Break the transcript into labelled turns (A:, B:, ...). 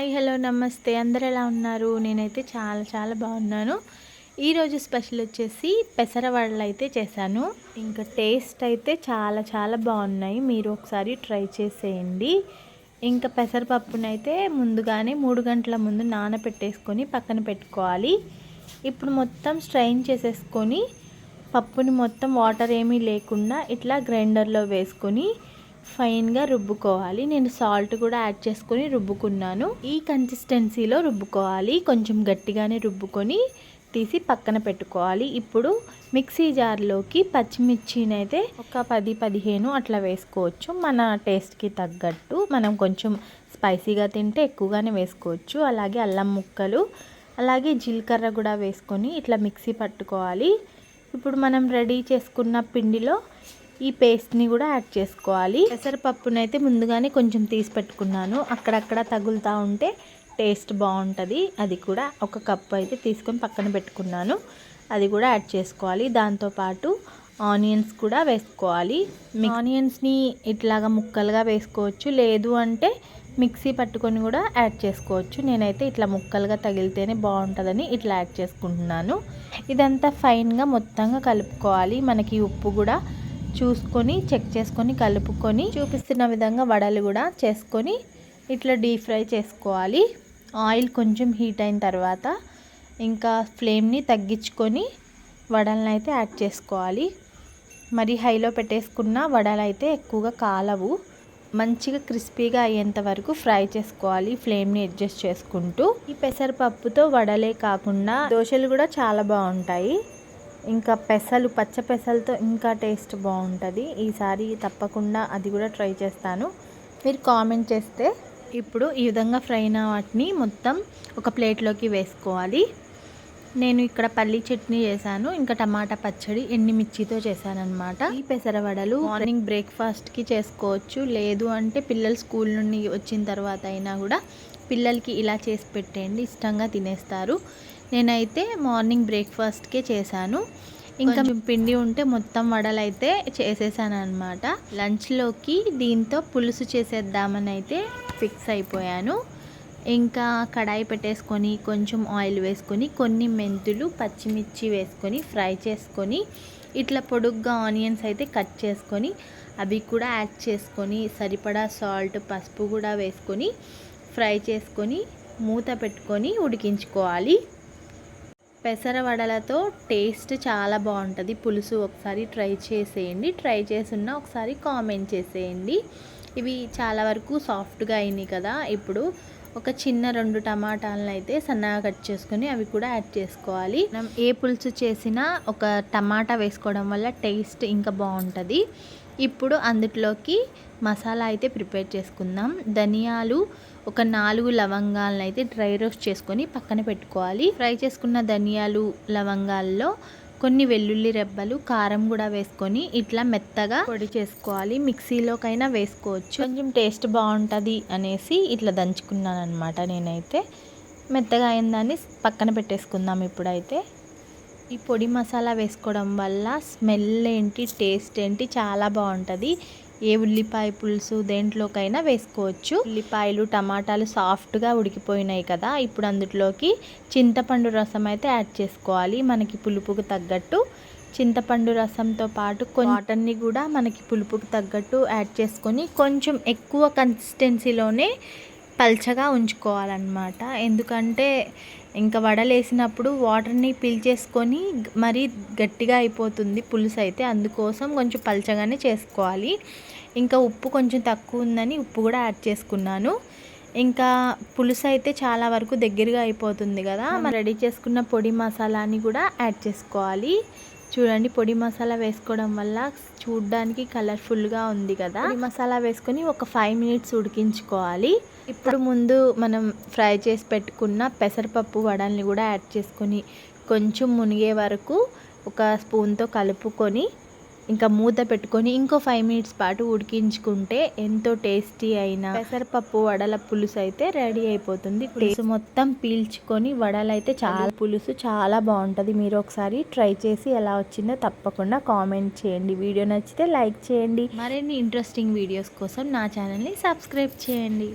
A: Hi hello నమస్తే అందరు ఎలా ఉన్నారు? నేనైతే చాలా బాగున్నాను. ఈరోజు స్పెషల్ వచ్చేసి పెసర వడలు అయితే చేశాను. ఇంకా టేస్ట్ అయితే చాలా బాగున్నాయి. మీరు ఒకసారి ట్రై చేసేయండి. ఇంకా పెసరపప్పునైతే ముందుగానే 3 గంటల ముందు నానబెట్టేసుకొని పక్కన పెట్టుకోవాలి. ఇప్పుడు మొత్తం స్ట్రెయిన్ చేసేసుకొని పప్పుని మొత్తం వాటర్ ఏమీ లేకుండా ఇట్లా గ్రైండర్లో వేసుకొని ఫైన్గా రుబ్బుకోవాలి. నేను సాల్ట్ కూడా యాడ్ చేసుకొని రుబ్బుకున్నాను. ఈ కన్సిస్టెన్సీలో రుబ్బుకోవాలి. కొంచెం గట్టిగానే రుబ్బుకొని తీసి పక్కన పెట్టుకోవాలి. ఇప్పుడు మిక్సీ జార్లోకి పచ్చిమిర్చిని అయితే ఒక 10-15 అట్లా వేసుకోవచ్చు. మన టేస్ట్కి తగ్గట్టు. మనం కొంచెం స్పైసీగా తింటే ఎక్కువగానే వేసుకోవచ్చు. అలాగే అల్లం ముక్కలు, అలాగే జీలకర్ర కూడా వేసుకొని ఇట్లా మిక్సీ పట్టుకోవాలి. ఇప్పుడు మనం రెడీ చేసుకున్న పిండిలో ఈ పేస్ట్ని కూడా యాడ్ చేసుకోవాలి. పెసరపప్పునైతే ముందుగానే కొంచెం తీసి పెట్టుకున్నాను. అక్కడక్కడ తగులుతూ ఉంటే టేస్ట్ బాగుంటుంది. అది కూడా ఒక కప్పు అయితే తీసుకొని పక్కన పెట్టుకున్నాను. అది కూడా యాడ్ చేసుకోవాలి. దాంతోపాటు ఆనియన్స్ కూడా వేసుకోవాలి. ఆనియన్స్ని ఇట్లాగా ముక్కలుగా వేసుకోవచ్చు, లేదు అంటే మిక్సీ పట్టుకొని కూడా యాడ్ చేసుకోవచ్చు. నేనైతే ఇట్లా ముక్కలుగా తగిలితేనే బాగుంటుందని ఇట్లా యాడ్ చేసుకుంటున్నాను. ఇదంతా ఫైన్గా మొత్తంగా కలుపుకోవాలి. మనకి ఉప్పు కూడా చూసుకొని చెక్ చేసుకొని కలుపుకొని చూపిస్తున్న విధంగా వడలు కూడా చేసుకొని ఇట్లా డీప్ ఫ్రై చేసుకోవాలి. ఆయిల్ కొంచెం హీట్ అయిన తర్వాత ఇంకా ఫ్లేమ్ని తగ్గించుకొని వడలను అయితే యాడ్ చేసుకోవాలి. మరి హైలో పెట్టేసుకున్న వడలు అయితే ఎక్కువగా కాలవు. మంచిగా క్రిస్పీగా అయ్యేంత వరకు ఫ్రై చేసుకోవాలి, ఫ్లేమ్ని అడ్జస్ట్ చేసుకుంటూ. ఈ పెసరపప్పుతో వడలే కాకుండా దోశలు కూడా చాలా బాగుంటాయి. ఇంకా పెసలు, పచ్చ పెసలతో ఇంకా టేస్ట్ బాగుంటుంది. ఈసారి తప్పకుండా అది కూడా ట్రై చేస్తాను. మీరు కామెంట్ చేస్తే. ఇప్పుడు ఈ విధంగా ఫ్రై అయిన వాటిని మొత్తం ఒక ప్లేట్లోకి వేసుకోవాలి. నేను ఇక్కడ పల్లీ చట్నీ చేశాను, ఇంకా టమాటా పచ్చడి ఎండుమిర్చితో చేశాను అనమాట. ఈ పెసర వడలు మార్నింగ్ బ్రేక్ఫాస్ట్కి చేసుకోవచ్చు, లేదు అంటే పిల్లలు స్కూల్ నుండి వచ్చిన తర్వాత అయినా కూడా పిల్లలకి ఇలా చేసి పెట్టేయండి, ఇష్టంగా తినేస్తారు. నేనైతే మార్నింగ్ బ్రేక్ఫాస్ట్కే చేశాను. ఇంకా పిండి ఉంటే మొత్తం వడలు అయితే చేసేసాను అనమాట. లంచ్లోకి దీంతో పులుసు చేసేద్దామని అయితే ఫిక్స్ అయిపోయాను. ఇంకా కడాయి పెట్టేసుకొని కొంచెం ఆయిల్ వేసుకొని కొన్ని మెంతులు, పచ్చిమిర్చి వేసుకొని ఫ్రై చేసుకొని ఇట్లా పొడుగ్గా ఆనియన్స్ అయితే కట్ చేసుకొని అవి కూడా యాడ్ చేసుకొని సరిపడా సాల్ట్, పసుపు కూడా వేసుకొని ఫ్రై చేసుకొని మూత పెట్టుకొని ఉడికించుకోవాలి. పెసర వడలతో టేస్ట్ చాలా బాగుంటుంది. పులుసు ఒకసారి ట్రై చేసేయండి. ట్రై చేసున్న ఒకసారి కామెంట్ చేసేయండి. ఇవి చాలా వరకు సాఫ్ట్గా అయినాయి కదా. ఇప్పుడు ఒక చిన్న 2 టమాటాలను అయితే సన్నగా కట్ చేసుకొని అవి కూడా యాడ్ చేసుకోవాలి. మనం ఏ పులుసు చేసినా ఒక టమాటా వేసుకోవడం వల్ల టేస్ట్ ఇంకా బాగుంటుంది. ఇప్పుడు అందులోకి మసాలా అయితే ప్రిపేర్ చేసుకుందాం. ధనియాలు ఒక 4 లవంగాలను అయితే డ్రై రోస్ట్ చేసుకొని పక్కన పెట్టుకోవాలి. ఫ్రై చేసుకున్న ధనియాలు, లవంగాల్లో కొన్ని వెల్లుల్లి రెబ్బలు, కారం కూడా వేసుకొని ఇట్లా మెత్తగా పొడి చేసుకోవాలి. మిక్సీలోకైనా వేసుకోవచ్చు, కొంచెం టేస్ట్ బాగుంటుంది అనేసి ఇట్లా దంచుకున్నాను అనమాట. నేనైతే మెత్తగా అయిందాన్ని పక్కన పెట్టేసుకుందాం. ఇప్పుడైతే ఈ పొడి మసాలా వేసుకోవడం వల్ల స్మెల్ ఏంటి, టేస్ట్ ఏంటి చాలా బాగుంటుంది. ఏ ఉల్లిపాయ పులుసు దేంట్లోకైనా వేసుకోవచ్చు. ఉల్లిపాయలు, టమాటాలు సాఫ్ట్గా ఉడికిపోయినాయి కదా. ఇప్పుడు అందులోకి చింతపండు రసం అయితే యాడ్ చేసుకోవాలి. మనకి పులుపుకు తగ్గట్టు చింతపండు రసంతో పాటు వాటర్ని కూడా మనకి పులుపుకు తగ్గట్టు యాడ్ చేసుకొని కొంచెం ఎక్కువ కన్సిస్టెన్సీలోనే పల్చగా ఉంచుకోవాలన్నమాట. ఎందుకంటే ఇంకా వడలేసినప్పుడు వాటర్ని పీల్చేసుకొని మరీ గట్టిగా అయిపోతుంది పులుసు అయితే. అందుకోసం కొంచెం పల్చగానే చేసుకోవాలి. ఇంకా ఉప్పు కొంచెం తక్కువ ఉందని ఉప్పు కూడా యాడ్ చేసుకున్నాను. ఇంకా పులుసు అయితే చాలా వరకు దగ్గరగా అయిపోతుంది కదా. మనం రెడీ చేసుకున్న పొడి మసాలాని కూడా యాడ్ చేసుకోవాలి. చూడండి, పొడి మసాలా వేసుకోవడం వల్ల చూడడానికి కలర్ఫుల్గా ఉంది కదా. పొడి మసాలా వేసుకొని ఒక 5 మినిట్స్ ఉడికించుకోవాలి. ఇప్పుడు ముందు మనం ఫ్రై చేసి పెట్టుకున్న పెసరపప్పు వడల్ని కూడా యాడ్ చేసుకొని కొంచెం మునిగే వరకు ఒక స్పూన్తో కలుపుకొని ఇంకా మూత పెట్టుకొని ఇంకో 5 మినిట్స్ పాటు ఉడికించుకుంటే ఎంతో టేస్టీ అయిన పెసరపప్పు వడల పులుసు అయితే రెడీ అయిపోతుంది. పులుసు మొత్తం పీల్చుకొని వడలు అయితే పులుసు చాలా బాగుంటుంది. మీరు ఒకసారి ట్రై చేసి ఎలా వచ్చిందో తప్పకుండా కామెంట్ చేయండి. వీడియో నచ్చితే లైక్ చేయండి. మరిన్ని ఇంట్రెస్టింగ్ వీడియోస్ కోసం నా ఛానల్ని సబ్స్క్రైబ్ చేయండి.